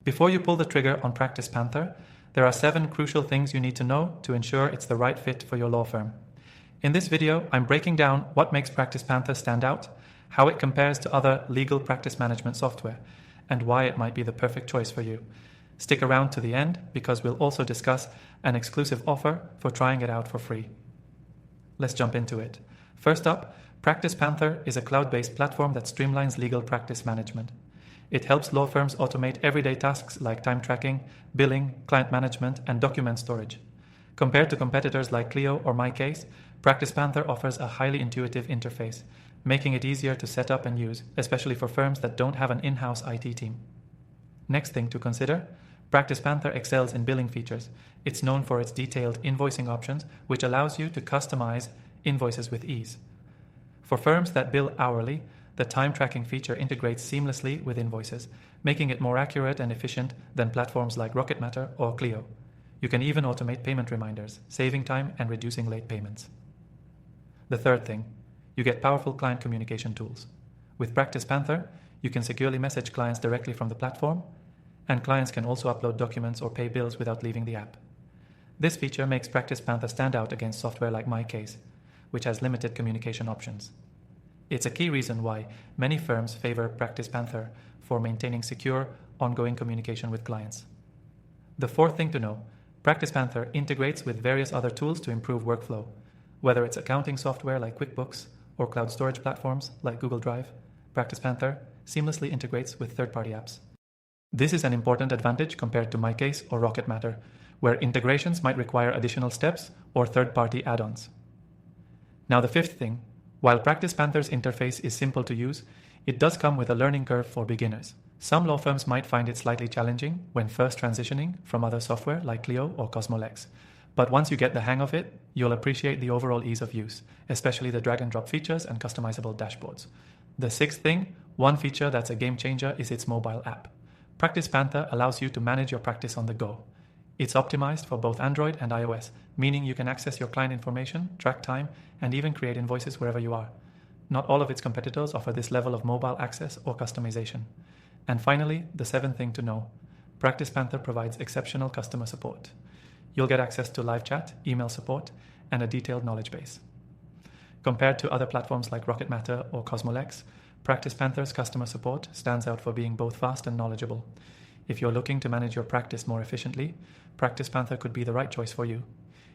Before you pull the trigger on PracticePanther, there are 7 crucial things you need to know to ensure it's the right fit for your law firm. In this video, I'm breaking down what makes PracticePanther stand out, how it compares to other legal practice management software, and why it might be the perfect choice for you. Stick around to the end because we'll also discuss an exclusive offer for trying it out for free. Let's jump into it. First up, PracticePanther is a cloud-based platform that streamlines legal practice management. It helps law firms automate everyday tasks like time tracking, billing, client management, and document storage. Compared to competitors like Clio or MyCase, PracticePanther offers a highly intuitive interface, making it easier to set up and use, especially for firms that don't have an in-house IT team. Next thing to consider, PracticePanther excels in billing features. It's known for its detailed invoicing options, which allows you to customize invoices with ease. For firms that bill hourly, the time tracking feature integrates seamlessly with invoices, making it more accurate and efficient than platforms like Rocketmatter or Clio. You can even automate payment reminders, saving time and reducing late payments. The third thing, you get powerful client communication tools. With PracticePanther, you can securely message clients directly from the platform, and clients can also upload documents or pay bills without leaving the app. This feature makes PracticePanther stand out against software like MyCase, which has limited communication options. It's a key reason why many firms favor PracticePanther for maintaining secure, ongoing communication with clients. The fourth thing to know, PracticePanther integrates with various other tools to improve workflow. Whether it's accounting software like QuickBooks or cloud storage platforms like Google Drive, PracticePanther seamlessly integrates with third-party apps. This is an important advantage compared to MyCase or Rocketmatter, where integrations might require additional steps or third-party add-ons. Now the fifth thing, while PracticePanther's interface is simple to use, it does come with a learning curve for beginners. Some law firms might find it slightly challenging when first transitioning from other software like Clio or Cosmolex. But once you get the hang of it, you'll appreciate the overall ease of use, especially the drag and drop features and customizable dashboards. The sixth thing, one feature that's a game changer is its mobile app. PracticePanther allows you to manage your practice on the go. It's optimized for both Android and iOS, meaning you can access your client information, track time, and even create invoices wherever you are. Not all of its competitors offer this level of mobile access or customization. And finally, the seventh thing to know, PracticePanther provides exceptional customer support. You'll get access to live chat, email support, and a detailed knowledge base. Compared to other platforms like Rocketmatter or Cosmolex, PracticePanther's customer support stands out for being both fast and knowledgeable. If you're looking to manage your practice more efficiently, PracticePanther could be the right choice for you.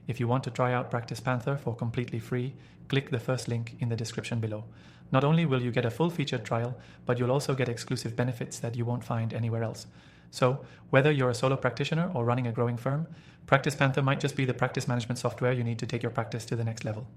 If you want to try out PracticePanther for completely free, click the first link in the description below. Not only will you get a full-featured trial, but you'll also get exclusive benefits that you won't find anywhere else. So, whether you're a solo practitioner or running a growing firm, PracticePanther might just be the practice management software you need to take your practice to the next level.